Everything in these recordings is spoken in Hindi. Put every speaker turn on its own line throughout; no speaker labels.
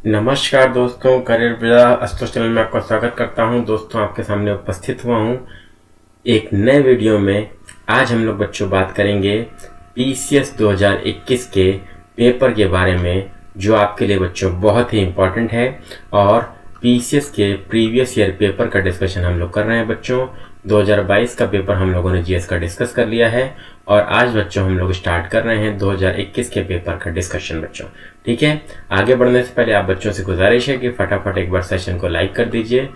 नमस्कार दोस्तों, करियर विदा अस्त्र चैनल में आपका स्वागत करता हूं। दोस्तों, आपके सामने उपस्थित हुआ हूं एक नए वीडियो में। आज हम लोग बच्चों बात करेंगे पीसीएस 2021 के पेपर के बारे में, जो आपके लिए बच्चों बहुत ही इम्पोर्टेंट है। और पीसीएस के प्रीवियस ईयर पेपर का डिस्कशन हम लोग कर रहे हैं बच्चों। 2022 का पेपर हम लोगों ने जीएस का डिस्कस कर लिया है और आज बच्चों हम लोग स्टार्ट कर रहे हैं 2021 के पेपर का डिस्कशन बच्चों। ठीक है, आगे बढ़ने से पहले आप बच्चों से गुजारिश है कि फटाफट एक बार सेशन को लाइक कर दीजिए,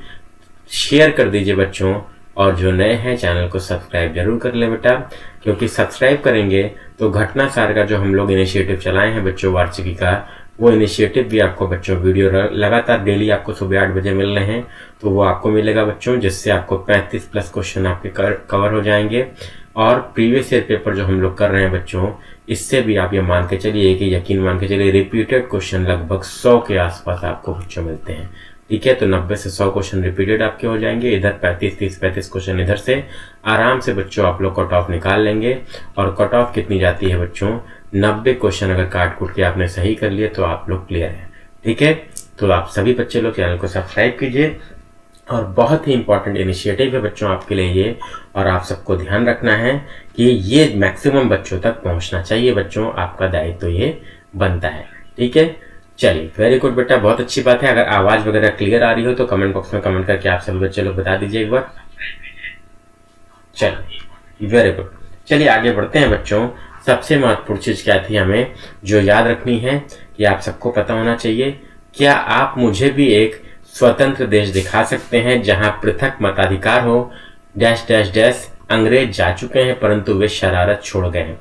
शेयर कर दीजिए बच्चों, और जो नए हैं चैनल को सब्सक्राइब जरूर कर ले बेटा, क्योंकि सब्सक्राइब करेंगे तो घटनासार का जो हम लोग इनिशिएटिव चलाए हैं बच्चों वार्षिकी का, वो इनिशिएटिव भी आपको बच्चों वीडियो लगातार डेली आपको सुबह 8 बजे मिल रहे हैं, तो वो आपको मिलेगा बच्चों, जिससे आपको 35 प्लस क्वेश्चन आपके कवर हो जाएंगे। और प्रीवियस ईयर पेपर जो हम लोग कर रहे हैं बच्चों, इससे भी आप ये मान के चलिए कि यकीन मान के चलिए रिपीटेड क्वेश्चन लगभग 100 के आसपास आपको बच्चों मिलते हैं। ठीक है, तो 90 से 100 क्वेश्चन रिपीटेड आपके हो जाएंगे। इधर 35 क्वेश्चन इधर से आराम से बच्चों आप लोग कट ऑफ निकाल लेंगे। और कट ऑफ कितनी जाती है बच्चों? 90 क्वेश्चन अगर काट कूट के आपने सही कर लिए तो आप लोग क्लियर हैं। ठीक है, तो आप सभी बच्चे लोग चैनल को सब्सक्राइब कीजिए। और बहुत ही इंपॉर्टेंट इनिशिएटिव है बच्चों आपके लिए ये, और आप सबको ध्यान रखना है कि ये मैक्सिमम बच्चों तक पहुंचना चाहिए बच्चों, आपका दायित्व तो ये बनता है। ठीक है, चलिए, वेरी गुड बेटा, बहुत अच्छी बात है। अगर आवाज वगैरह क्लियर आ रही हो तो कमेंट बॉक्स में कमेंट करके आप सभी बच्चे लोग बता दीजिए एक बार। चलिए, वेरी गुड। चलिए आगे बढ़ते हैं बच्चों। सबसे महत्वपूर्ण चीज क्या थी हमें जो याद रखनी है कि आप सबको पता होना चाहिए, क्या आप मुझे भी एक स्वतंत्र देश दिखा सकते हैं जहां पृथक मताधिकार हो, डैश डैश डैश, अंग्रेज जा चुके हैं परंतु वे शरारत छोड़ गए हैं।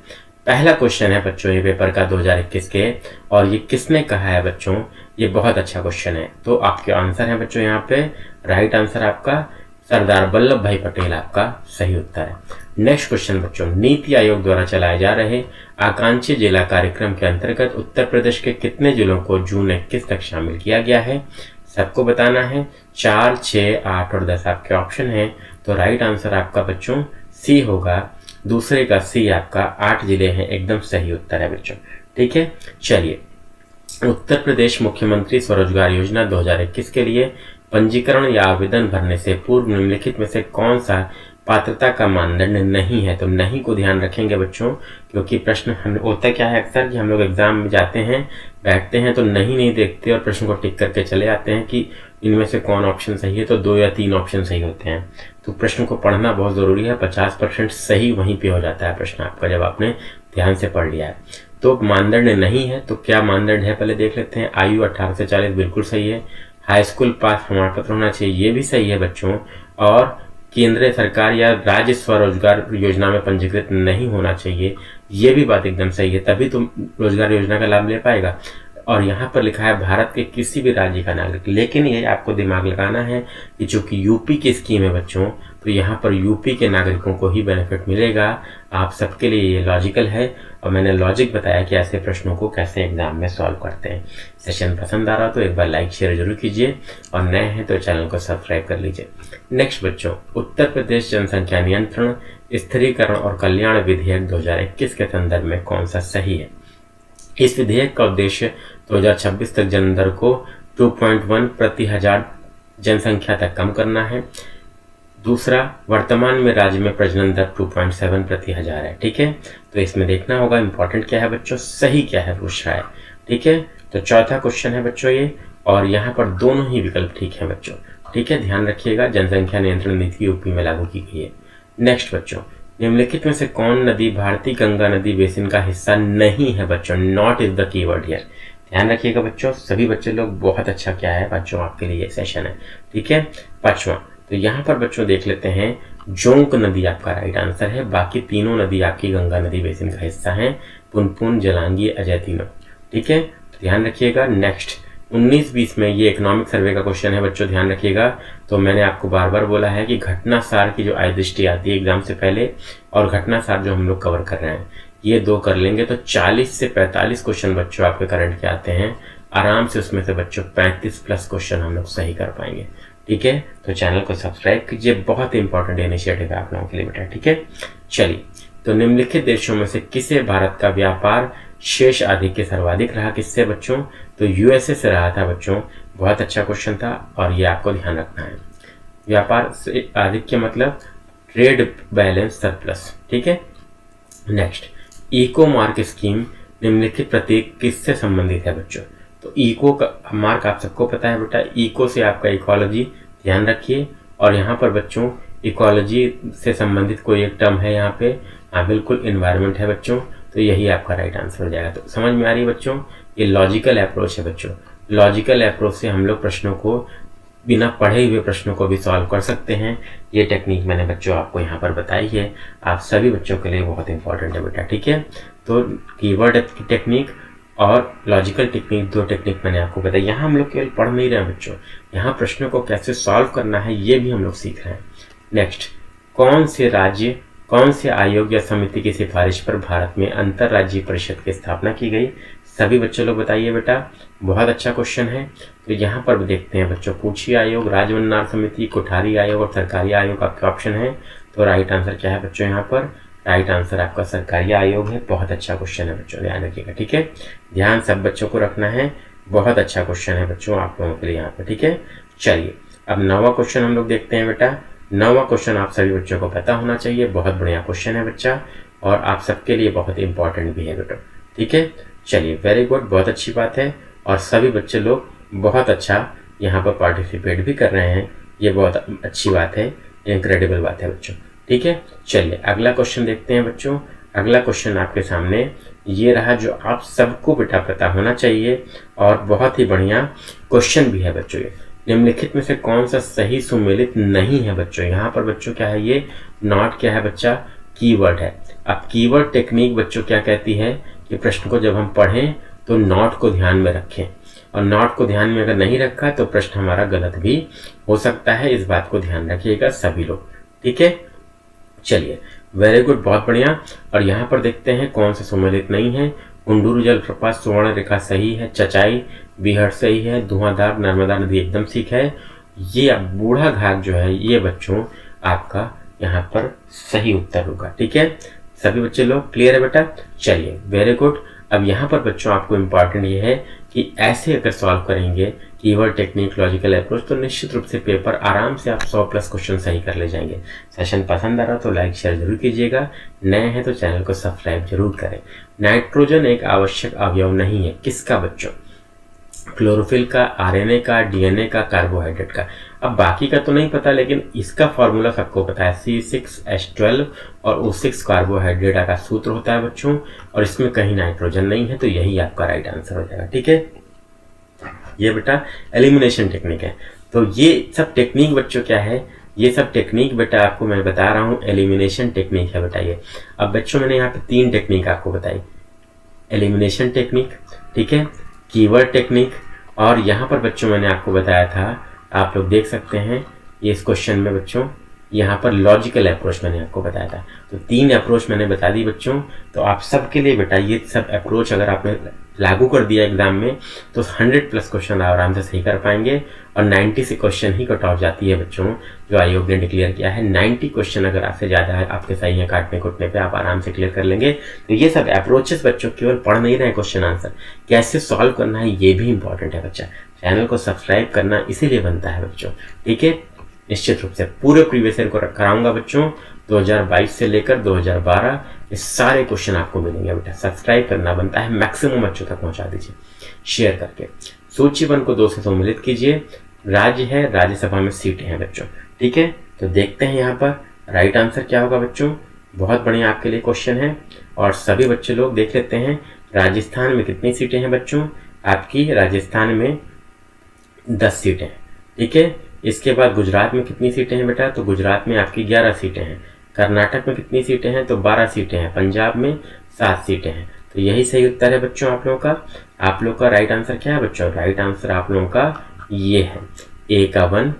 पहला क्वेश्चन है बच्चों ये पेपर का 2021 के, और ये किसने कहा है बच्चों? ये बहुत अच्छा क्वेश्चन है। तो आपके आंसर है बच्चों यहाँ पे, राइट आंसर आपका सरदार वल्लभ भाई पटेल आपका सही उत्तर है। नेक्स्ट क्वेश्चन बच्चों, नीति आयोग द्वारा चलाए जा रहे आकांक्षी जिला कार्यक्रम के अंतर्गत उत्तर प्रदेश के कितने जिलों को जून 21 तक शामिल किया गया है? सबको बताना है। 4, 6, 8 और 10 आपके ऑप्शन हैं, तो राइट आंसर आपका बच्चों सी होगा। दूसरे का सी आपका 8 जिले हैं, एकदम सही उत्तर है बच्चों। ठीक है, चलिए, उत्तर प्रदेश मुख्यमंत्री स्वरोजगार योजना 2021 के लिए पंजीकरण या आवेदन भरने से पूर्व निम्नलिखित में से कौन सा पात्रता का मानदंड नहीं है? तो नहीं को ध्यान रखेंगे बच्चों, क्योंकि प्रश्न होता क्या है अक्सर कि हम लोग एग्जाम में जाते हैं, बैठते हैं तो नहीं देखते और प्रश्न को टिक करके चले आते हैं कि इनमें से कौन ऑप्शन सही है, तो 2 या 3 ऑप्शन सही होते हैं। तो प्रश्न को पढ़ना बहुत जरूरी है। 50% सही वहीं पे हो जाता है प्रश्न आपका, जब आपने ध्यान से पढ़ लिया है। तो मानदंड नहीं है, तो क्या मानदंड है पहले देख लेते हैं। आयु 18 से 40 बिल्कुल सही है। हाई स्कूल पास प्रमाण पत्र होना चाहिए, ये भी सही है बच्चों। और केंद्र सरकार या राज्य स्वरोजगार योजना में पंजीकृत नहीं होना चाहिए, ये भी बात एकदम सही है, तभी तुम रोजगार योजना का लाभ ले पाएगा। और यहाँ पर लिखा है भारत के किसी भी राज्य का नागरिक, लेकिन ये आपको दिमाग लगाना है कि चूंकि यूपी की स्कीम है बच्चों, तो यहाँ पर यूपी के नागरिकों को ही बेनिफिट मिलेगा। आप सबके लिए ये लॉजिकल है, और मैंने लॉजिक बताया कि ऐसे प्रश्नों को कैसे एग्जाम में सॉल्व करते हैं। सेशन पसंद आ रहा हो तो एक बार लाइक शेयर जरूर कीजिए, और नए हैं तो चैनल को सब्सक्राइब कर लीजिए। नेक्स्ट बच्चों, उत्तर प्रदेश जनसंख्या नियंत्रण, स्थिरीकरण और कल्याण विधेयक 2021 के संदर्भ में कौन सा सही है? इस विधेयक का उद्देश्य 2026 तक जन्म दर को 2.1 प्रति हजार जनसंख्या तक कम करना है। दूसरा, वर्तमान में राज्य में प्रजनन दर 2.7 प्रति हजार है। ठीक है, तो इसमें देखना होगा इंपॉर्टेंट क्या है बच्चों, सही क्या है पूछ रहा है। ठीक है, तो चौथा क्वेश्चन है बच्चों ये, और यहाँ पर दोनों ही विकल्प ठीक है बच्चों। ठीक है, ध्यान रखिएगा, जनसंख्या नियंत्रण नीति यूपी में लागू की गई है। नेक्स्ट बच्चों, निम्नलिखित में से कौन नदी भारतीय गंगा नदी बेसिन का हिस्सा नहीं है बच्चों? Not is the keyword here. ध्यान रखिएगा बच्चों, सभी बच्चे लोग, बहुत अच्छा क्या है बच्चों आपके लिए ये सेशन है। ठीक है, पांचवा, तो यहाँ पर बच्चों देख लेते हैं, जोंक नदी आपका राइट आंसर है। बाकी तीनों नदी आपकी गंगा नदी बेसिन का हिस्सा है, पुनपुन, जलांगी, अजय, तीनों। ठीक है, तो ध्यान रखिएगा। नेक्स्ट 19-20 में ये इकोनॉमिक सर्वे का क्वेश्चन है बच्चों, ध्यान रखिएगा। तो मैंने आपको बार बार बोला है कि घटना सार की जो आय दृष्टि आती है एग्जाम से पहले, और घटना सार जो हम लोग कवर कर रहे हैं, ये 2 कर लेंगे तो 40 से 45 क्वेश्चन बच्चों आपके करंट के आते हैं आराम से। उसमें से बच्चों 35 प्लस क्वेश्चन हम लोग सही कर पाएंगे। ठीक है, तो चैनल को सब्सक्राइब कीजिए, बहुत ही इंपॉर्टेंट इनिशिएटिव है आप लोगों के लिए बेटा। ठीक है, चलिए, तो निम्नलिखित देशों में से किसे भारत का व्यापार शेष आधिक्य सर्वाधिक रहा किससे बच्चों? तो यूएसए से रहा था बच्चों। बहुत अच्छा क्वेश्चन था और ये आपको ध्यान रखना है। व्यापार से आधिक्य मतलब ट्रेड बैलेंस सरप्लस, ठीक है। नेक्स्ट, इको मार्क स्कीम निम्नलिखित प्रतीक किससे संबंधित है बच्चों? तो इको का मार्क आप सबको पता है बेटा, इको से आपका इकोलॉजी, ध्यान रखिए। और यहाँ पर बच्चों इकोलॉजी से संबंधित कोई एक टर्म है यहाँ पे, हाँ बिल्कुल इन्वायरमेंट है बच्चों, तो यही आपका राइट आंसर हो जाएगा। तो समझ में आ रही है बच्चों, ये लॉजिकल अप्रोच है बच्चों। लॉजिकल अप्रोच से हम लोग प्रश्नों को, बिना पढ़े हुए प्रश्नों को भी सॉल्व कर सकते हैं। ये टेक्निक मैंने बच्चों आपको यहाँ पर बताई है, आप सभी बच्चों के लिए बहुत इंपॉर्टेंट है बेटा, ठीक है। तो कीवर्ड टेक्निक और लॉजिकल टेक्निक, दो टेक्निक मैंने आपको बताई। यहाँ हम लोग केवल पढ़ नहीं रहे हैं बच्चों, यहाँ प्रश्नों को कैसे सॉल्व करना है ये भी हम लोग सीख रहे हैं। नेक्स्ट, कौन से राज्य, कौन से आयोग या समिति की सिफारिश पर भारत में अंतर्राज्यीय परिषद की स्थापना की गई? सभी बच्चों लोग बताइए बेटा, बहुत अच्छा क्वेश्चन है। तो यहाँ पर देखते हैं बच्चों, पूछी आयोग, राजमन्नार समिति, कोठारी आयोग और सरकारी आयोग आपका ऑप्शन है। तो राइट आंसर क्या है बच्चों? यहाँ पर राइट आंसर आपका सरकारी आयोग है। बहुत अच्छा क्वेश्चन है बच्चों, ध्यान रखिएगा, ठीक है। ध्यान सब बच्चों को रखना है, बहुत अच्छा क्वेश्चन है बच्चों आप लोगों के लिए यहाँ पर, ठीक है। चलिए अब 9वां क्वेश्चन हम लोग देखते हैं बेटा। 9वां क्वेश्चन आप सभी बच्चों को पता होना चाहिए, बहुत बढ़िया क्वेश्चन है बच्चा और आप सबके लिए बहुत इंपॉर्टेंट भी है बेटा, ठीक है। चलिए वेरी गुड, बहुत अच्छी बात है और सभी बच्चे लोग बहुत अच्छा यहाँ पर पार्टिसिपेट भी कर रहे हैं, ये बहुत अच्छी बात है, इनक्रेडिबल बात है बच्चों, ठीक है। चलिए अगला क्वेश्चन देखते हैं बच्चों। अगला क्वेश्चन आपके सामने ये रहा, जो आप सबको बेटा पता होना चाहिए और बहुत ही बढ़िया क्वेश्चन भी है बच्चों। ये निम्नलिखित में से कौन सा सही सुमेलित नहीं है बच्चों? यहाँ पर बच्चों क्या है, ये नॉट क्या है बच्चा? कीवर्ड है। अब कीवर्ड टेक्निक बच्चों क्या कहती है कि प्रश्न को जब हम पढ़ें तो नॉट को ध्यान में रखें, और नॉट को ध्यान में अगर नहीं रखा तो प्रश्न हमारा गलत भी हो सकता है, इस बात को ध्यान रखिएगा सभी लोग, ठीक है। चलिए वेरी गुड, बहुत बढ़िया। और यहाँ पर देखते हैं कौन सा सुमेलित नहीं है। कुंडूरू जलप्रपात सुवर्ण रेखा सही है, चचाई बिहड़ सही है, धुआंधार नर्मदा नदी एकदम ठीक है। ये बूढ़ा घाट जो है ये बच्चों आपका यहाँ पर सही उत्तर होगा, ठीक है। सभी बच्चे लोग क्लियर है बेटा? चलिए वेरी गुड। अब यहाँ पर बच्चों आपको इम्पॉर्टेंट ये है कि ऐसे अगर सॉल्व करेंगे कीवर्ड टेक्निक, लॉजिकल अप्रोच, तो निश्चित रूप से पेपर आराम से आप 100+ क्वेश्चन सही कर ले जाएंगे। सेशन पसंद आ रहा तो लाइक शेयर जरूर कीजिएगा, नए हैं तो चैनल को सब्सक्राइब जरूर करें। नाइट्रोजन एक आवश्यक अवयव नहीं है, किसका बच्चों? क्लोरोफिल का, आरएनए का, डीएनए का, कार्बोहाइड्रेट का। अब बाकी का तो नहीं पता, लेकिन इसका फॉर्मूला सबको पता है, C6H12 और O6 कार्बोहाइड्रेट का सूत्र होता है बच्चों, और इसमें कहीं नाइट्रोजन नहीं है, तो यही आपका राइट आंसर हो जाएगा, ठीक है। ये बेटा एलिमिनेशन टेक्निक है। तो ये सब टेक्निक बच्चों क्या है, ये सब टेक्निक बेटा आपको मैं बता रहा हूँ, एलिमिनेशन टेक्निक है बेटा ये। अब बच्चों मैंने यहाँ पे 3 टेक्निक आपको बताई, एलिमिनेशन टेक्निक, ठीक है, कीवर्ड टेक्निक, और यहाँ पर बच्चों मैंने आपको बताया था, आप लोग देख सकते हैं ये इस क्वेश्चन में बच्चों, यहाँ पर लॉजिकल अप्रोच मैंने आपको बताया था। तो 3 अप्रोच मैंने बता दी बच्चों। तो आप सबके लिए बेटा ये सब अप्रोच अगर आपने लागू कर दिया एग्जाम में तो 100+ क्वेश्चन आराम से सही कर पाएंगे, और 90 से क्वेश्चन ही कट ऑफ जाती है बच्चों, जो आयोग ने डिक्लेयर किया है। 90 क्वेश्चन अगर आपसे ज़्यादा है आपके सही है, काटने कुटने पे आप आराम से क्लियर कर लेंगे। तो ये सब अप्रोचेस बच्चों केवल पढ़ नहीं रहे क्वेश्चन आंसर, कैसे सॉल्व करना है ये भी इंपॉर्टेंट है बच्चा। चैनल को सब्सक्राइब करना इसीलिए बनता है बच्चों, ठीक है। निश्चित रूप से पूरे प्रीवियस ईयर को कराऊंगा बच्चों, 2022 से लेकर 2012 ये सारे क्वेश्चन आपको मिलेंगे बेटा। सब्सक्राइब करना बनता है, मैक्सिमम बच्चों तक पहुंचा दीजिए शेयर करके। सूचीबद्ध को 2 से सम्मिलित कीजिए। राज्य है, राज्यसभा में सीटें हैं बच्चों, ठीक है। तो देखते हैं यहाँ पर राइट आंसर क्या होगा बच्चों। बहुत बढ़िया आपके लिए क्वेश्चन है, और सभी बच्चे लोग देख लेते हैं राजस्थान में कितनी सीटें हैं बच्चों। आपकी राजस्थान में 10 सीटें हैं, ठीक है। इसके बाद गुजरात में कितनी सीटें हैं बेटा? तो गुजरात में आपकी 11 सीटें हैं। कर्नाटक में कितनी सीटें हैं? तो 12 सीटें हैं। पंजाब में 7 सीटें हैं। तो यही सही उत्तर है बच्चों आप लोगों का। आप लोग का राइट आंसर क्या है बच्चों? राइट आंसर आप लोगों का ये है, ए का 1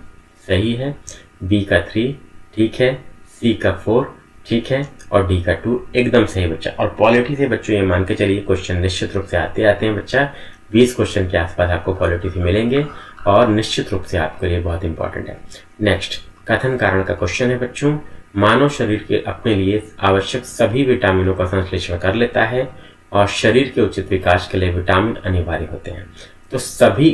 सही है, बी का 3 ठीक है, सी का 4 ठीक है, और डी का 2 एकदम सही बच्चा। और पॉलिटी से बच्चों ये मान के चलिए क्वेश्चन निश्चित रूप से आते हैं बच्चा, 20 क्वेश्चन के आसपास आपको पॉलिटी से मिलेंगे, और निश्चित रूप से आपके लिए बहुत इंपॉर्टेंट है। नेक्स्ट कथन कारण का क्वेश्चन है बच्चों। मानव शरीर के अपने लिए आवश्यक सभी विटामिनों का संश्लेषण कर लेता है, और शरीर के उचित विकास के लिए विटामिन अनिवार्य होते हैं। तो सभी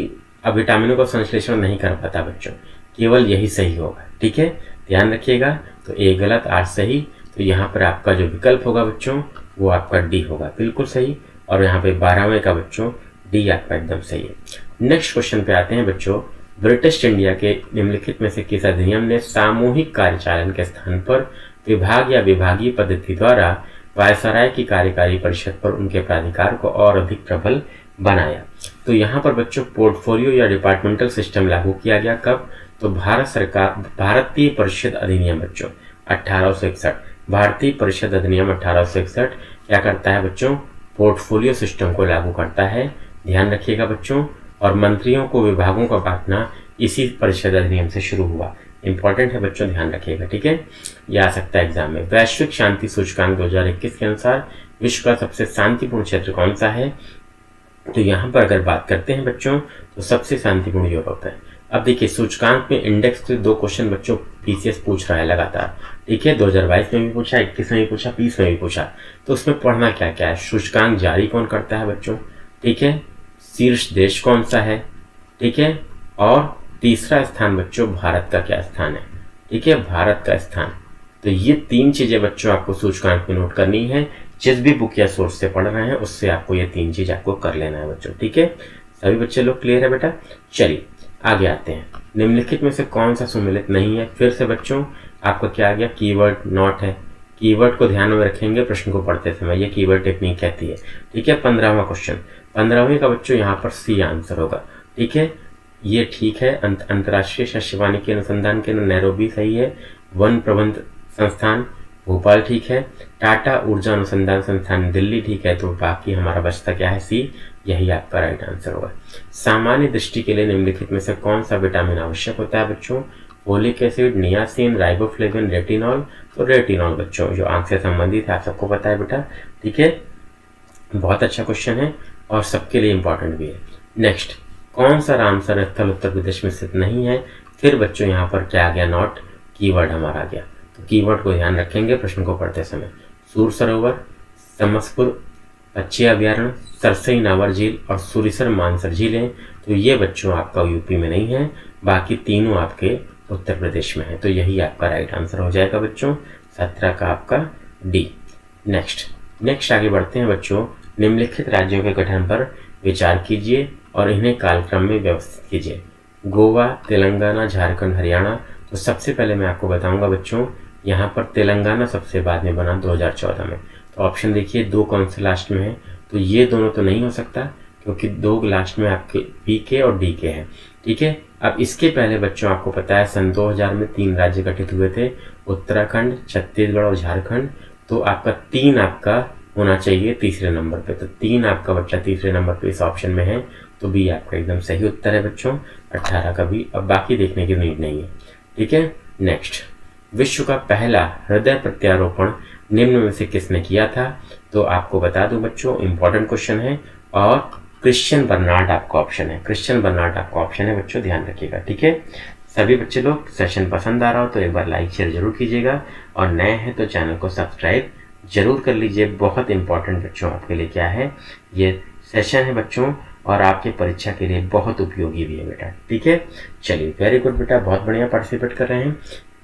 विटामिनों का संश्लेषण नहीं कर पाता बच्चों, केवल यही सही होगा। ठीक है, ध्यान रखिएगा। तो ए गलत, 8 सही। तो यहाँ पर आपका जो विकल्प होगा बच्चों वो आपका डी होगा, बिल्कुल सही। और यहाँ पे 12वें का बच्चों डी आपका एकदम सही है। नेक्स्ट क्वेश्चन पे आते हैं बच्चों। ब्रिटिश इंडिया के निम्नलिखित में से किस अधिनियम ने सामूहिक कार्यचालन के स्थान पर विभाग या विभागीय पद्धति द्वारा वायसराय की कार्यकारी परिषद पर उनके प्राधिकार को और अधिक प्रबल बनाया? तो यहाँ पर बच्चों पोर्टफोलियो या डिपार्टमेंटल सिस्टम लागू किया गया। कब? तो भारत सरकार भारतीय परिषद अधिनियम बच्चों 1861, भारतीय परिषद अधिनियम 1861 क्या करता है बच्चों? पोर्टफोलियो सिस्टम को लागू करता है, ध्यान रखिएगा बच्चों। और मंत्रियों को विभागों का बांटना इसी परिषद अधिनियम से शुरू हुआ। इंपॉर्टेंट है बच्चों, ध्यान रखिएगा। ठीक है, यह आ सकता है एग्जाम में। वैश्विक शांति सूचकांक 2021 के अनुसार विश्व का सबसे शांतिपूर्ण क्षेत्र कौन सा है? तो यहाँ पर अगर बात करते हैं बच्चों तो सबसे शांतिपूर्ण यूरोप है। अब देखिए सूचकांक में इंडेक्स के 2 क्वेश्चन बच्चों पीसीएस पूछ रहा है लगातार। ठीक है, 2022 में भी पूछा, 21 में भी पूछा, 20 में भी पूछा। तो उसमें पढ़ना क्या क्या है? सूचकांक जारी कौन करता है बच्चों? ठीक है, शीर्ष देश कौन सा है? ठीक है, और तीसरा स्थान बच्चों भारत का क्या स्थान है? ठीक है, भारत का स्थान। तो ये 3 चीजें बच्चों आपको सूचकांक में नोट करनी है। जिस भी बुक या सोर्स से पढ़ रहे हैं उससे आपको ये 3 चीज आपको कर लेना है बच्चों। ठीक है, सभी बच्चे लोग क्लियर है बेटा? चलिए आगे आते हैं। निम्नलिखित में से कौन सा सुमेलित नहीं है? फिर से बच्चों आपका क्या आ गया? कीवर्ड नॉट है। कीवर्ड को ध्यान में रखेंगे प्रश्न को पढ़ते समय, ये कीवर्ड टेक्निक कहती है। ठीक है, 15वां क्वेश्चन, 15वें का बच्चों यहाँ पर सी आंसर होगा। ठीक है, ये ठीक है। अंतर्राष्ट्रीय शस्य वानिकी अनुसंधान केंद्र नैरोबी सही है। वन प्रबंध संस्थान भोपाल ठीक है। टाटा ऊर्जा अनुसंधान संस्थान दिल्ली ठीक है। तो बाकी हमारा बचता क्या है? सी, यही आपका राइट आंसर होगा। सामान्य दृष्टि के लिए निम्नलिखित में से कौन सा विटामिन आवश्यक होता है बच्चों? Folic acid, niacin, riboflavin, retinol. तो रेटिनॉल बच्चों जो आंख से संबंधित है, आप सबको पता है बेटा। ठीक है, बहुत अच्छा क्वेश्चन है और सबके लिए इंपॉर्टेंट भी है। नेक्स्ट, कौन सा रामसर स्थल उत्तर प्रदेश में स्थित नहीं है? फिर बच्चों यहाँ पर क्या आ गया? नॉट, कीवर्ड हमारा आ गया। तो कीवर्ड को ध्यान रखेंगे प्रश्न को पढ़ते समय। सूर सरोवर, समसपुर पक्षी अभ्यारण्य, सरसई नावर झील और सुरिसर मानसर झीलें। तो ये बच्चों आपका यूपी में नहीं है, बाकी तीनों आपके उत्तर प्रदेश में है। तो यही आपका राइट आंसर हो जाएगा बच्चों, 17 का आपका डी। नेक्स्ट आगे बढ़ते हैं बच्चों। निम्नलिखित राज्यों के गठन पर विचार कीजिए और इन्हें कालक्रम में व्यवस्थित कीजिए। गोवा, तेलंगाना, झारखंड, हरियाणा। तो सबसे पहले मैं आपको बताऊंगा बच्चों, यहाँ पर तेलंगाना सबसे बाद में बना 2014 में। तो ऑप्शन देखिए 2 कौन से लास्ट में है? तो ये दोनों तो नहीं हो सकता क्योंकि 2 लास्ट में आपके पी के और डी के हैं। ठीक है, अब इसके पहले बच्चों आपको पता है सन 2000 में 3 राज्य गठित हुए थे, उत्तराखंड, छत्तीसगढ़ और झारखंड। तो आपका 3 आपका होना चाहिए तीसरे नंबर पे। तो 3 आपका बच्चा तीसरे नंबर पे इस ऑप्शन में है। तो बी आपका एकदम सही उत्तर है बच्चों, 18 का बी। अब बाकी देखने की नीड नहीं है। ठीक है, नेक्स्ट, विश्व का पहला हृदय प्रत्यारोपण निम्न में से किसने किया था? तो आपको बता दूं बच्चों, इंपॉर्टेंट क्वेश्चन है और क्रिश्चियन बर्नार्ड आपका ऑप्शन है। क्रिश्चियन बर्नार्ड आपका ऑप्शन है बच्चों, ध्यान रखिएगा। ठीक है, सभी बच्चे लोग सेशन पसंद आ रहा हो तो एक बार लाइक शेयर जरूर कीजिएगा और नए हैं तो चैनल को सब्सक्राइब जरूर कर लीजिए। बहुत इंपॉर्टेंट बच्चों आपके लिए क्या है, ये सेशन है बच्चों और आपके परीक्षा के लिए बहुत उपयोगी भी है बेटा। ठीक है, चलिए वेरी गुड बेटा, बहुत बढ़िया पार्टिसिपेट कर रहे हैं।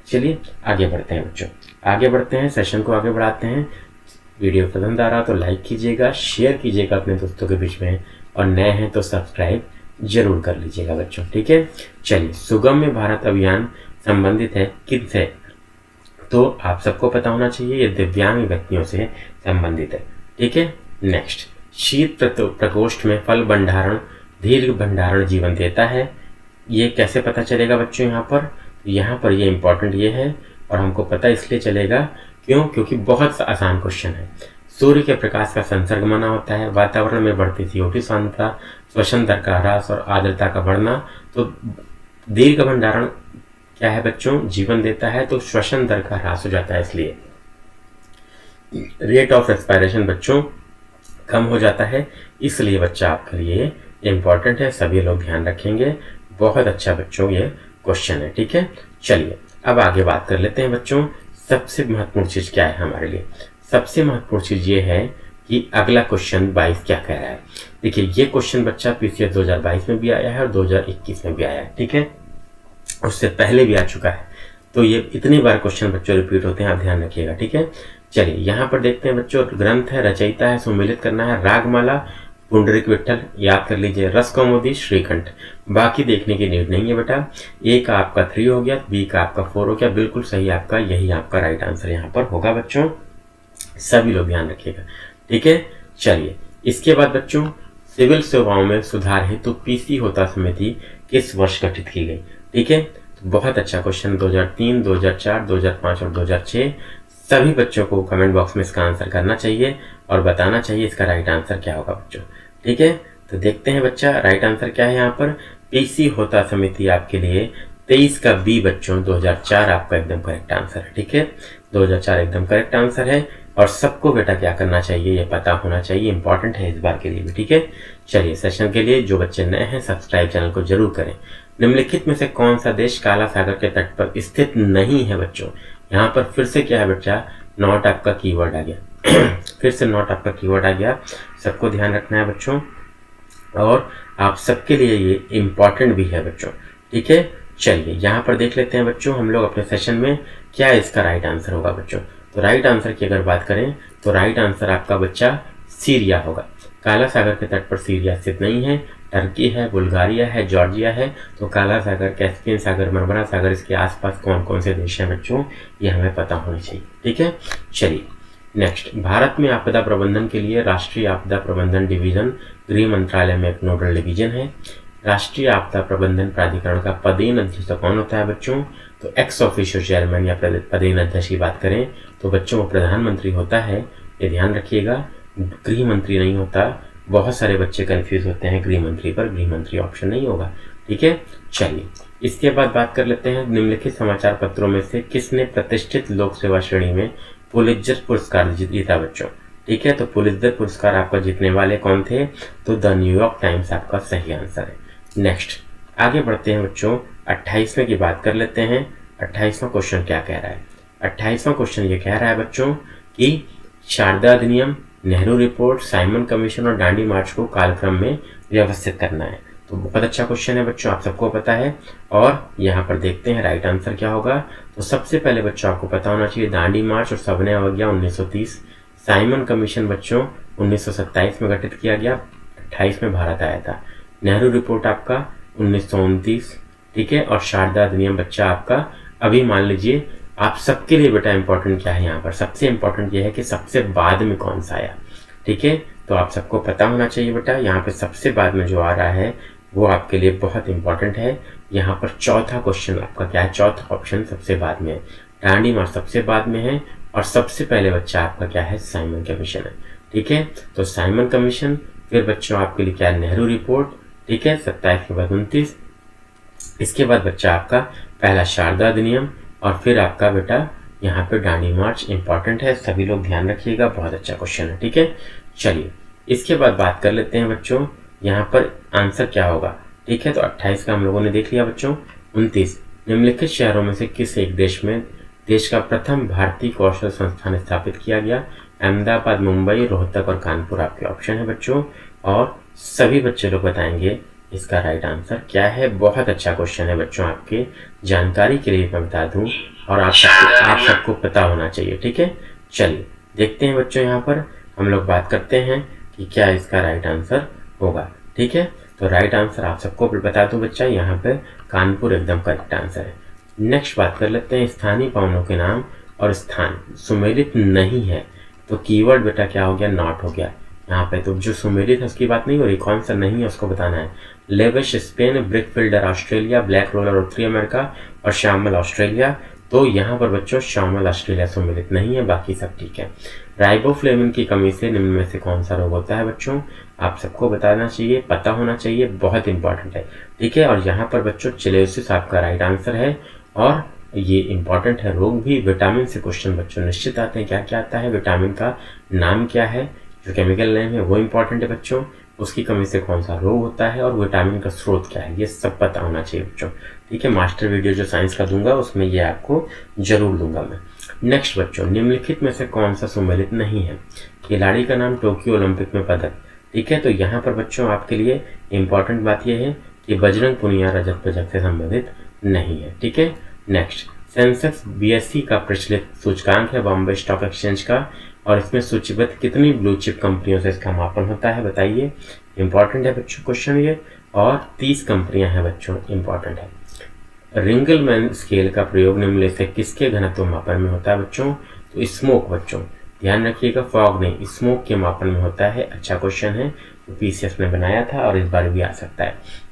चलिए आगे बढ़ते हैं बच्चों, आगे बढ़ते हैं, सेशन को आगे बढ़ाते हैं। वीडियो पसंद आ रहा तो लाइक कीजिएगा, शेयर कीजिएगा अपने दोस्तों के बीच में और नए हैं तो सब्सक्राइब जरूर कर लीजिएगा बच्चों। ठीक है, चलिए सुगम्य भारत अभियान संबंधित है किनसे? तो आप सबको पता होना चाहिए, ये दिव्यांग व्यक्तियों से संबंधित है। ठीक है, नेक्स्ट, शीत प्रकोष्ठ में फल भंडारण दीर्घ भंडारण जीवन देता है। ये कैसे पता चलेगा बच्चों? यहाँ पर ये इंपॉर्टेंट ये है और हमको पता इसलिए चलेगा क्योंकि बहुत आसान क्वेश्चन है। सूर्य के प्रकाश का संसर्ग माना होता है, वातावरण में बढ़ती CO2 सांद्रता, श्वसन दर का ह्रास और आर्द्रता का बढ़ना। तो दीर्घ भंडारण क्या है बच्चों? जीवन देता है, तो श्वसन दर का ह्रास हो जाता है, इसलिए रेट ऑफ रेस्पिरेशन बच्चों कम हो जाता है, इसलिए बच्चा आपके लिए इंपॉर्टेंट है। सभी लोग ध्यान रखेंगे, बहुत अच्छा बच्चों ये क्वेश्चन है। ठीक है, चलिए अब आगे बात कर लेते हैं बच्चों। सबसे महत्वपूर्ण चीज क्या है हमारे लिए? सबसे महत्वपूर्ण चीज ये है कि अगला क्वेश्चन 22 क्या कह रहा है। देखिए ये क्वेश्चन बच्चा पीसीएस 2022 में भी आया है और 2021 में भी आया है, ठीक है, उससे पहले भी आ चुका है। तो ये इतनी बार क्वेश्चन बच्चों रिपीट होते हैं, आप ध्यान रखिएगा, ठीक है। चलिए यहाँ पर देखते हैं बच्चों, ग्रंथ है, रचयिता है, सुमेलित करना है, रागमाला पुंडरीक विठल, याद कर लीजिए, रस कौमुदी श्रीकंठ। बाकी देखने की नीड नहीं है बेटा। ए का आपका 3 हो गया, बी का आपका 4 हो गया, बिल्कुल सही आपका, यही आपका राइट आंसर यहाँ पर होगा बच्चों, सभी लोग ध्यान रखिएगा, ठीक है। चलिए इसके बाद बच्चों, सिविल सेवाओं में सुधार हेतु पीसी होता समिति किस वर्ष गठित की गई, ठीक है। तो बहुत अच्छा क्वेश्चन, 2003, 2004, 2005 और 2006। सभी बच्चों को कमेंट बॉक्स में इसका आंसर करना चाहिए और बताना चाहिए इसका राइट आंसर क्या होगा बच्चों, ठीक है। तो देखते हैं बच्चा राइट आंसर क्या है यहाँ पर। पीसी होता समिति आपके लिए 23 का बी बच्चों, 2004 आपका एकदम करेक्ट आंसर है, ठीक है। 2004 एकदम करेक्ट आंसर है। और सबको बेटा क्या करना चाहिए, ये पता होना चाहिए, इंपॉर्टेंट है इस बार के लिए भी, ठीक है। चलिए सेशन के लिए जो बच्चे नए हैं सब्सक्राइब चैनल को जरूर करें। निम्नलिखित में से कौन सा देश काला सागर के तट पर स्थित नहीं है बच्चों। यहाँ पर फिर से क्या है बच्चा, नॉट आपका कीवर्ड आ गया फिर से नॉट आपका कीवर्ड आ गया, सबको ध्यान रखना है बच्चों, और आप सबके लिए ये इम्पॉर्टेंट भी है बच्चों, ठीक है। चलिए यहाँ पर देख लेते हैं बच्चों हम लोग अपने सेशन में क्या इसका राइट आंसर होगा बच्चों। तो राइट आंसर की अगर बात करें तो राइट आंसर आपका बच्चा सीरिया होगा। काला सागर के तट पर सीरिया स्थित नहीं है, टर्की है, बुल्गारिया है, जॉर्जिया है। तो काला सागर, कैस्पियन सागर, मरमरा सागर, इसके आसपास कौन कौन से देश हैं बच्चों, ये हमें पता होना चाहिए, ठीक है। चलिए नेक्स्ट, भारत में आपदा प्रबंधन के लिए राष्ट्रीय आपदा प्रबंधन डिवीजन गृह मंत्रालय में एक नोडल डिवीजन है। राष्ट्रीय आपदा प्रबंधन प्राधिकरण का पदेन अध्यक्ष कौन होता है बच्चों, तो एक्स ऑफिशियो चेयरमैन या पदेन अध्यक्ष की बात करें तो बच्चों वो प्रधानमंत्री होता है, ये ध्यान रखिएगा, गृह मंत्री नहीं होता। बहुत सारे बच्चे कंफ्यूज होते हैं गृह मंत्री पर, गृह मंत्री ऑप्शन नहीं होगा, ठीक है। चलिए इसके बाद बात कर लेते हैं, निम्नलिखित समाचार पत्रों में से किसने प्रतिष्ठित लोक सेवा श्रेणी में पुलित्जर पुरस्कार जीता बच्चों, ठीक है। तो पुलित्जर पुरस्कार आपका जीतने वाले कौन थे, तो द न्यूयॉर्क टाइम्स आपका सही आंसर है। नेक्स्ट आगे बढ़ते हैं बच्चों, 28वें की बात कर लेते हैं। 28वां क्वेश्चन क्या कह रहा है, 28वां क्वेश्चन ये कह रहा है बच्चों कि शारदा अधिनियम, नेहरू रिपोर्ट, साइमन कमीशन और डांडी मार्च को कालक्रम में व्यवस्थित करना है। तो बहुत अच्छा क्वेश्चन है बच्चों, आप सबको पता है। और यहाँ पर देखते हैं राइट आंसर क्या होगा। तो सबसे पहले बच्चों आपको पता होना चाहिए दांडी मार्च और सविनय अवज्ञा 1930, साइमन कमीशन बच्चों 1927 में गठित किया गया, 28 में भारत आया था। नेहरू रिपोर्ट आपका 1929, ठीक है। और शारदा अधिनियम बच्चा आपका, अभी मान लीजिए आप सबके लिए बेटा इंपॉर्टेंट क्या है, यहाँ पर सबसे इंपॉर्टेंट ये है कि सबसे बाद में कौन सा आया, ठीक है। तो आप सबको पता होना चाहिए बेटा, यहाँ पे सबसे बाद में जो आ रहा है वो आपके लिए बहुत इंपॉर्टेंट है। यहाँ पर चौथा क्वेश्चन आपका क्या है, चौथा ऑप्शन सबसे बाद में है, दांडी मार्च सबसे बाद में है, और सबसे पहले बच्चा आपका क्या है, साइमन कमीशन है, ठीक है। तो साइमन कमीशन, फिर बच्चों आपके लिए क्या है, नेहरू रिपोर्ट, ठीक है, 27 के बाद 29, इसके बाद बच्चा आपका पहला शारदा अधिनियम, और फिर आपका बेटा यहाँ पे दांडी मार्च इंपॉर्टेंट है, सभी लोग ध्यान रखिएगा, बहुत अच्छा क्वेश्चन है, ठीक है। चलिए इसके बाद बात कर लेते हैं बच्चों, यहाँ पर आंसर क्या होगा, ठीक है। तो 28 का हम लोगों ने देख लिया बच्चों। 29, निम्नलिखित शहरों में से किस एक देश में देश का प्रथम भारतीय कौशल संस्थान स्थापित किया गया। अहमदाबाद, मुंबई, रोहतक और कानपुर आपके ऑप्शन है बच्चों, और सभी बच्चे लोग बताएंगे इसका राइट आंसर क्या है। बहुत अच्छा क्वेश्चन है बच्चों, आपके जानकारी के लिए मैं बता दूं, और आप सबको पता होना चाहिए, ठीक है। चलिए देखते हैं बच्चों, यहाँ पर हम लोग बात करते हैं कि क्या इसका राइट आंसर होगा, ठीक है। तो राइट आंसर आप सबको बता दूं बच्चा, यहाँ पे कानपुर एकदम करेक्ट आंसर है। नेक्स्ट बात कर लेते हैं, स्थानीय पावनों के नाम और स्थान सुमेलित नहीं है, तो कीवर्ड बेटा क्या हो गया, नॉट हो गया यहाँ पे। तो जो सुमेलित है उसकी बात नहीं हो रही, कौन सा नहीं है उसको बताना है। Leveche Spain, brickfielder Australia, black roller उत्तरी अमेरिका और श्यामल ऑस्ट्रेलिया। तो यहाँ पर बच्चों श्यामल ऑस्ट्रेलिया सम्मिलित नहीं है, बाकी सब ठीक है। राइबोफ्लेविन की कमी से निम्न में से कौन सा रोग होता है बच्चों, आप सबको बताना चाहिए, पता होना चाहिए, बहुत इंपॉर्टेंट है, ठीक है। और यहाँ पर बच्चों चिलेसिस आपका राइट आंसर है, और ये इंपॉर्टेंट है रोग भी। विटामिन से क्वेश्चन बच्चों निश्चित आते हैं, क्या क्या आता है, विटामिन का नाम क्या है, जो केमिकल नेम है वो इंपॉर्टेंट है बच्चों। उसकी कमी से कौन सा रोग होता है और विटामिन का स्रोत क्या है, ये सब पता होना चाहिए बच्चों। ठीक है, मास्टर वीडियो जो साइंस का दूंगा उसमें ये आपको जरूर दूंगा मैं। नेक्स्ट बच्चों, निम्नलिखित में से कौन सा सम्मिलित नहीं है? खिलाड़ी का नाम टोक्यो ओलंपिक में पदक। ठीक है, तो यहाँ पर बच्चों आपके लिए इंपॉर्टेंट बात यह है कि बजरंग पुनिया रजत पदक से संबंधित नहीं है। ठीक है, नेक्स्ट, सेंसेक्स BSE का प्रचलित सूचकांक है बॉम्बे स्टॉक एक्सचेंज का, और इसमें सूचीबद्ध कितनी ब्लू चिप कंपनियों से इसका मापन होता है बताइए। इंपॉर्टेंट है बच्चों क्वेश्चन ये, और 30 कंपनियां हैं बच्चों, इंपॉर्टेंट है। रिंगलमैन स्केल का प्रयोग निम्न से किसके घनत्व मापन में होता है बच्चों? तो स्मोक बच्चों, ध्यान रखिएगा, फॉग नहीं, स्मोक के मापन में होता है। अच्छा क्वेश्चन है, तो PCS ने बनाया था और इस बार भी आ सकता है।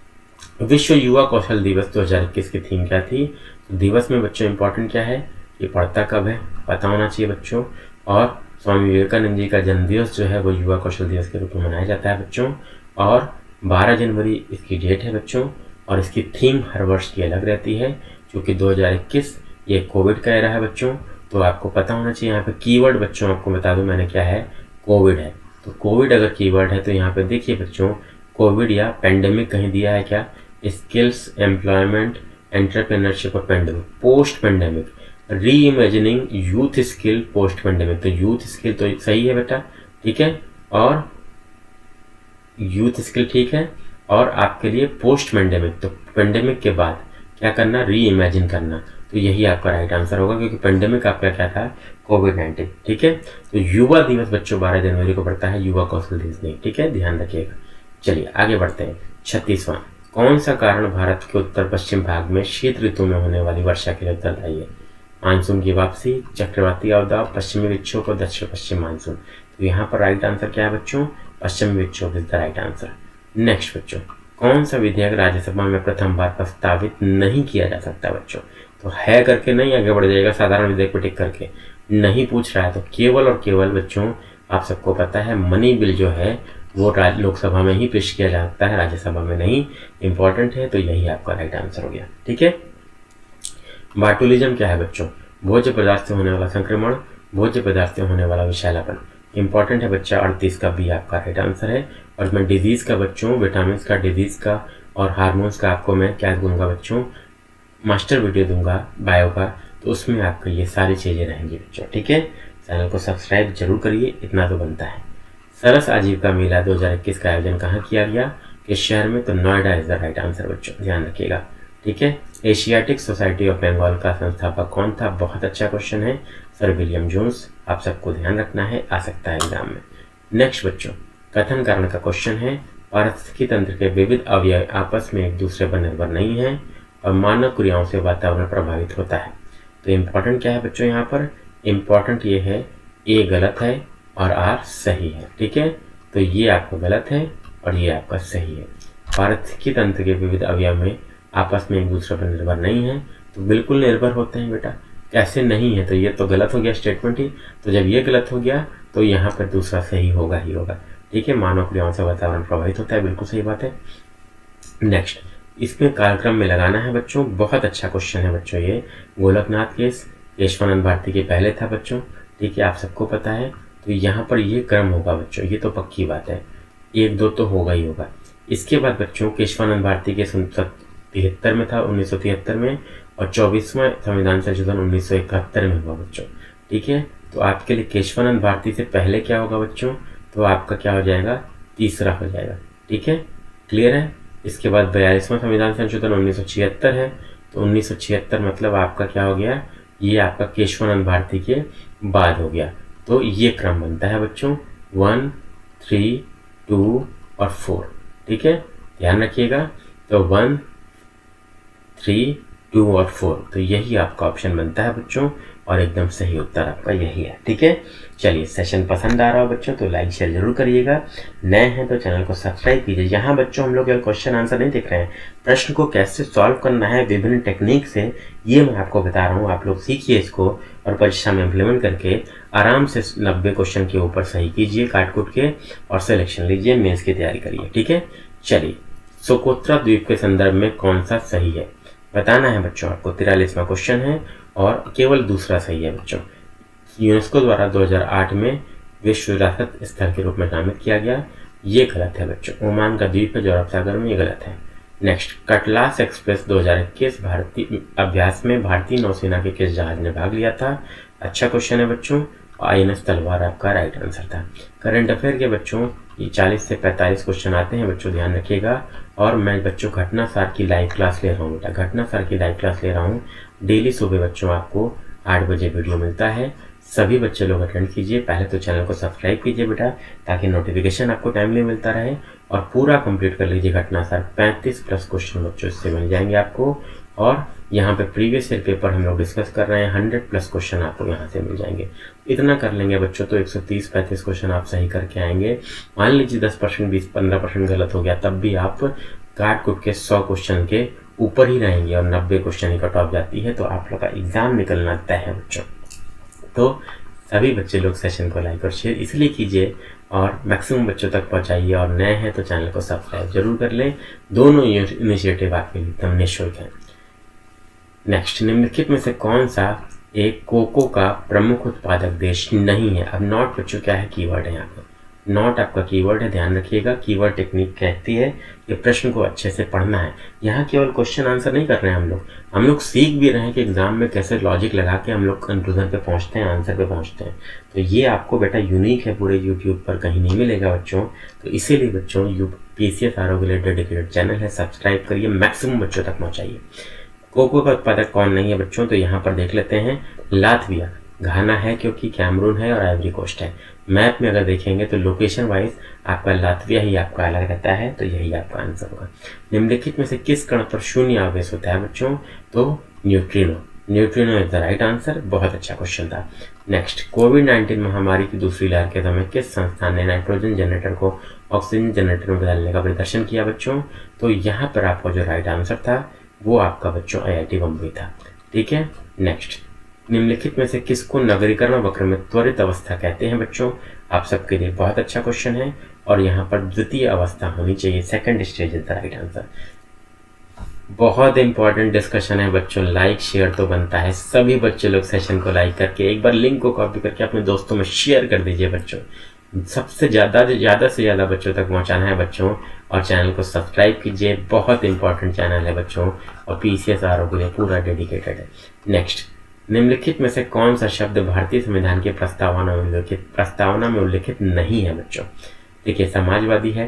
विश्व युवा कौशल दिवस 2021 की थीम क्या थी? तो दिवस में बच्चों इंपॉर्टेंट क्या है, ये पड़ता कब है पता होना चाहिए बच्चों। और स्वामी विवेकानंद जी का जन्मदिवस जो है वो युवा कौशल दिवस के रूप में मनाया जाता है बच्चों, और 12 जनवरी इसकी डेट है बच्चों, और इसकी थीम हर वर्ष की अलग रहती है, क्योंकि 2021 ये कोविड का एरा है बच्चों, तो आपको पता होना चाहिए। यहाँ पे कीवर्ड बच्चों आपको बता दूं मैंने क्या है, कोविड है। तो कोविड अगर कीवर्ड है तो यहाँ पे देखिए बच्चों, कोविड या पेंडेमिक कहीं दिया है क्या? स्किल्स, एम्प्लॉयमेंट, एंटरप्रेन्योरशिप और पेंडेमिक, पोस्ट पेंडेमिक, री imagining youth skill post pandemic. तो यूथ स्किल तो सही है बेटा, ठीक है, और यूथ स्किल ठीक है, और आपके लिए पोस्ट पेंडेमिक, तो पेंडेमिक के बाद क्या करना, री इमेजिन करना, तो यही आपका राइट आंसर होगा, क्योंकि पेंडेमिक आपका क्या था, कोविड-19। ठीक है, तो युवा दिवस बच्चों 12 जनवरी को पड़ता है, युवा कौशल दिवस नहीं। ठीक है, ध्यान रखिएगा। चलिए आगे बढ़ते हैं। 36वां, कौन सा कारण भारत के उत्तर पश्चिम भाग में शीत ऋतु में होने वाली वर्षा के लिए उत्तरदायी है? मानसून की वापसी, चक्रवाती आपदा, पश्चिमी विक्षोभ और दक्षिण पश्चिम मानसून। तो यहाँ पर राइट आंसर क्या है बच्चों, पश्चिमी विक्षोभ is the right answer. Next बच्चों, कौन सा विधेयक राज्यसभा में प्रथम बार प्रस्तावित नहीं किया जा सकता बच्चों? तो है करके नहीं आगे बढ़ जाएगा, साधारण विधेयक पर टिक करके नहीं पूछ रहा है, तो केवल और केवल बच्चों आप सबको पता है मनी बिल जो है वो लोकसभा में ही पेश किया जा सकता है, राज्यसभा में नहीं। इंपॉर्टेंट है, तो यही आपका राइट आंसर हो गया। ठीक है, बाटुलिज्म क्या है बच्चों? भोज्य पदार्थ से होने वाला संक्रमण, भोज्य पदार्थ से होने वाला विषैलापन। इंपॉर्टेंट है बच्चा, 38 का भी आपका राइट आंसर है। और मैं डिजीज का बच्चों, विटामिन का, डिजीज का और हार्मोन्स का आपको मैं क्या दूंगा बच्चों, मास्टर वीडियो दूंगा बायो का, तो उसमें आपको ये सारी चीजें रहेंगी बच्चों। ठीक है, चैनल को सब्सक्राइब जरूर करिए, इतना तो बनता है। सरस आजीविका मेला 2021 का आयोजन कहाँ किया गया, किस शहर में? तो Noida is the right answer बच्चों, ध्यान रखिएगा। ठीक है, एशियाटिक सोसाइटी ऑफ बंगाल का संस्थापक कौन था? बहुत अच्छा क्वेश्चन है, सर विलियम जोन्स। आप सबको ध्यान रखना है, आ सकता है एग्जाम में। नेक्स्ट बच्चों, कथन कारण का क्वेश्चन है, पारिस्थितिकी तंत्र के विविध अवयव आपस में एक दूसरे पर निर्भर नहीं है और मानव क्रियाओं से वातावरण प्रभावित होता है। तो इम्पोर्टेंट क्या है बच्चों, यहाँ पर इम्पोर्टेंट ये है, ए गलत है और आर सही है। ठीक है, तो ये आपका गलत है और ये आपका सही है। पारिस्थितिकी तंत्र के विविध अवयव में आपस में एक दूसरे पर निर्भर नहीं है, तो बिल्कुल निर्भर होते हैं बेटा। कैसे नहीं है, तो ये तो गलत हो गया स्टेटमेंट ही, तो जब ये गलत हो गया तो यहाँ पर दूसरा सही होगा ही होगा। ठीक है, मानव क्रियाओं से वातावरण प्रभावित होता है, बिल्कुल सही बात है। नेक्स्ट, इसमें कार्यक्रम में लगाना है बच्चों, बहुत अच्छा क्वेश्चन है बच्चों ये। गोलकनाथ केस केशवानंद भारती के पहले था बच्चों, ठीक है, आप सबको पता है। तो यहाँ पर ये क्रम होगा बच्चों, ये तो पक्की बात है, 1-2 तो होगा ही होगा। इसके बाद बच्चों केशवानंद भारती के 73 में था, 1973 में, और 24वां संविधान संशोधन 1971 में हुआ बच्चों। ठीक है, तो आपके लिए केशवानंद भारती से पहले क्या होगा बच्चों, तो आपका क्या हो जाएगा, तीसरा हो जाएगा। ठीक है, क्लियर है। इसके बाद 42वां संविधान संशोधन 1976 है, तो 1976 मतलब आपका क्या हो गया, ये आपका केशवानंद भारती के बाद हो गया। तो ये क्रम बनता है बच्चों 1, 3, 2 और 4। ठीक है, ध्यान रखिएगा। तो 1, 3, 2 और 4, तो यही आपका ऑप्शन बनता है बच्चों, और एकदम सही उत्तर आपका यही है। ठीक है, चलिए सेशन पसंद आ रहा हो बच्चों तो लाइक शेयर जरूर करिएगा। नए हैं तो चैनल को सब्सक्राइब कीजिए। यहाँ बच्चों हम लोग क्वेश्चन आंसर नहीं देख रहे हैं, प्रश्न को कैसे सॉल्व करना है विभिन्न टेक्निक से, ये मैं आपको बता रहा हूँ। आप लोग सीखिए इसको और परीक्षा में इम्प्लीमेंट करके आराम से 90 क्वेश्चन के ऊपर सही कीजिए काट कूट के, और सिलेक्शन लीजिए, मेंस की तैयारी करिए। ठीक है, चलिए सोकोत्रा द्वीप के संदर्भ में कौन सा सही है बताना है बच्चों आपको। 43वां क्वेश्चन है और केवल दूसरा सही है बच्चों। यूनेस्को द्वारा 2008 में विश्व विरासत स्थल के रूप में नामित किया गया। ये गलत है बच्चों। ओमान का द्वीप है जो अरब सागर में, ये गलत है। नेक्स्ट, कटलास एक्सप्रेस 2021 भारतीय अभ्यास में भारतीय नौसेना के किस जहाज ने भाग लिया था? अच्छा क्वेश्चन है बच्चों। INS तलवार आपका राइट आंसर था। करंट अफेयर के बच्चों ये 40 से 45 क्वेश्चन आते हैं बच्चों, ध्यान रखिएगा। और मैं बच्चों घटनासार की लाइव क्लास ले रहा हूँ बेटा, घटनासार की लाइव क्लास ले रहा हूँ। डेली सुबह बच्चों आपको 8 बजे वीडियो मिलता है। सभी बच्चे लोग अटेंड कीजिए। पहले तो चैनल को सब्सक्राइब कीजिए बेटा, ताकि नोटिफिकेशन आपको टाइमली मिलता रहे। और पूरा कंप्लीट कर लीजिए घटनासार, 35+ क्वेश्चन बच्चों इससे मिल जाएंगे आपको। और यहाँ पे प्रीवियस ईयर पेपर हम लोग डिस्कस कर रहे हैं, 100+ क्वेश्चन आपको यहाँ से मिल जाएंगे। इतना कर लेंगे बच्चों तो 130-35 क्वेश्चन आप सही करके आएंगे। मान लीजिए 10%, 20-15% गलत हो गया, तब भी आप काट कुट के 100 क्वेश्चन के ऊपर ही रहेंगे और 90 क्वेश्चन ही कट ऑफ जाती है, तो आप लोग का एग्जाम निकलना तय है बच्चों। तो सभी बच्चे लोग सेशन को लाइक और शेयर इसलिए कीजिए और मैक्सिमम बच्चों तक पहुंचाइए। और नए हैं तो चैनल को सब्सक्राइब जरूर कर लें। दोनों इनिशिएटिव आपके लिए एकदम निःशुल्क है। नेक्स्ट, निम्नलिखित में से कौन सा एक कोको का प्रमुख उत्पादक देश नहीं है? अब नॉट बच्चों क्या है? कीवर्ड है यहाँ पे। नॉट आपका कीवर्ड है, ध्यान रखिएगा। कीवर्ड टेक्निक कहती है कि प्रश्न को अच्छे से पढ़ना है। यहाँ केवल क्वेश्चन आंसर नहीं कर रहे हैं हम लोग सीख भी रहे हैं कि एग्जाम में कैसे लॉजिक लगा के हम लोग कंक्लूजन पे पहुँचते हैं, आंसर पे पहुँचते हैं। तो ये आपको बेटा यूनिक है, पूरे यूट्यूब पर कहीं नहीं मिलेगा बच्चों। तो इसीलिए बच्चों PCS RO के लिए डेडिकेटेड चैनल है, सब्सक्राइब करिए, मैक्सिमम बच्चों तक पहुँचाइए। कोको का उत्पादक कौन नहीं है बच्चों? तो यहाँ पर देख लेते हैं, लातविया, घाना है क्योंकि कैमरून है और आइवरी कोस्ट है। मैप में अगर देखेंगे तो लोकेशन वाइज आपका लातविया ही आपका अलग रहता है, तो यही आपका आंसर होगा। निम्नलिखित में से किस कण पर शून्य आवेश होता है बच्चों? तो neutrino. Neutrino is the right answer. बहुत अच्छा क्वेश्चन था। नेक्स्ट, कोविड-19 महामारी की दूसरी लहर के समय किस संस्थान ने नाइट्रोजन जनरेटर को ऑक्सीजन जनरेटर में बदलने का प्रदर्शन किया बच्चों? तो यहाँ पर आपका जो राइट आंसर था वो आपका बच्चों IIT बम्बई था। ठीक है। नेक्स्ट, निम्नलिखित में से किसको नगरीकरण वक्र में त्वरित अवस्था कहते हैं बच्चों? आप सबके लिए बहुत अच्छा क्वेश्चन है। और यहाँ पर द्वितीय अवस्था होनी चाहिए, second stage is the right answer. बहुत इंपॉर्टेंट डिस्कशन है बच्चों, लाइक शेयर तो बनता है। सभी बच्चे लोग सेशन को लाइक करके एक बार लिंक को कॉपी करके अपने दोस्तों में शेयर कर दीजिए बच्चों। सबसे ज़्यादा से ज़्यादा बच्चों तक पहुंचाना है बच्चों। और चैनल को सब्सक्राइब कीजिए, बहुत इंपॉर्टेंट चैनल है बच्चों और PCS RO के लिए पूरा डेडिकेटेड है। नेक्स्ट, निम्नलिखित में से कौन सा शब्द भारतीय संविधान के प्रस्तावना में उल्लिखित नहीं है बच्चों? देखिए, समाजवादी है,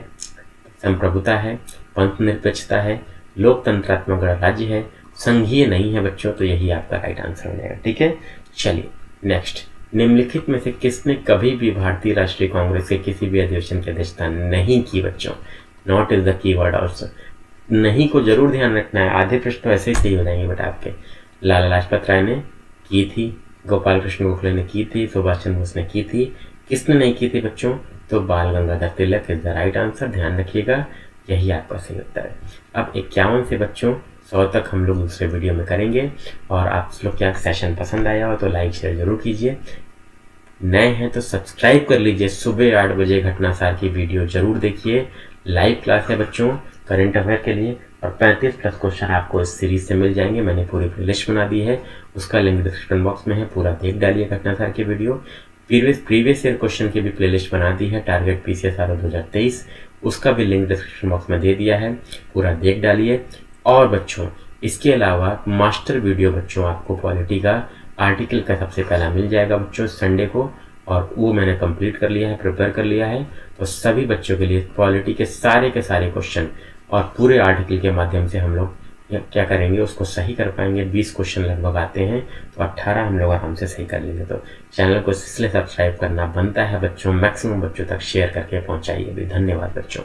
संप्रभुता है, पंथ निरपेक्षता है, लोकतंत्रात्मक गणराज्य है, संघीय नहीं है बच्चों। तो यही आपका राइट आंसर हो जाएगा। ठीक है, चलिए नेक्स्ट, निम्नलिखित में से किसने कभी भी भारतीय राष्ट्रीय कांग्रेस के किसी भी अधिवेशन की अध्यक्षता नहीं की बच्चों? Not is the keyword also. नहीं को जरूर ध्यान रखना है, आधे प्रश्न तो ऐसे ही सही हो जाएंगे बेटा आपके। लाला लाजपत राय ने की थी, गोपाल कृष्ण गोखले ने की थी, सुभाष चंद्र बोस ने की थी। किसने नहीं की थी बच्चों? तो बाल Gangadhar Tilak is the right answer. ध्यान रखिएगा, यही आपका सही उत्तर है। अब 51 से बच्चों 100 तक हम लोग दूसरे वीडियो में करेंगे। और आप लोग क्या सेशन पसंद आया हो तो लाइक शेयर जरूर कीजिए। नए हैं तो सब्सक्राइब कर लीजिए। सुबह 8 बजे घटनासार की वीडियो जरूर देखिए। लाइव क्लास है बच्चों करंट अफेयर के लिए और 35+ क्वेश्चन आपको इस सीरीज से मिल जाएंगे। मैंने पूरी प्लेलिस्ट बना दी है, उसका लिंक डिस्क्रिप्शन बॉक्स में है, पूरा देख डालिए घटनासार की वीडियो। प्रीवियस ईयर क्वेश्चन की भी प्लेलिस्ट बना दी है, टारगेट PCS RO 2023, उसका भी लिंक डिस्क्रिप्शन बॉक्स में दे दिया है, पूरा देख डालिए। और बच्चों इसके अलावा मास्टर वीडियो बच्चों आपको पॉलिटी का आर्टिकल का सबसे पहला मिल जाएगा बच्चों संडे को, और वो मैंने कंप्लीट कर लिया है, प्रिपेयर कर लिया है। तो सभी बच्चों के लिए पॉलिटी के सारे क्वेश्चन और पूरे आर्टिकल के माध्यम से हम लोग क्या करेंगे, उसको सही कर पाएंगे। 20 क्वेश्चन लगभग आते हैं, तो 18 हम लोग आराम से सही कर लेंगे। तो चैनल को इसलिए सब्सक्राइब करना बनता है बच्चों, मैक्सिमम बच्चों तक शेयर करके पहुंचाइए भी। धन्यवाद बच्चों।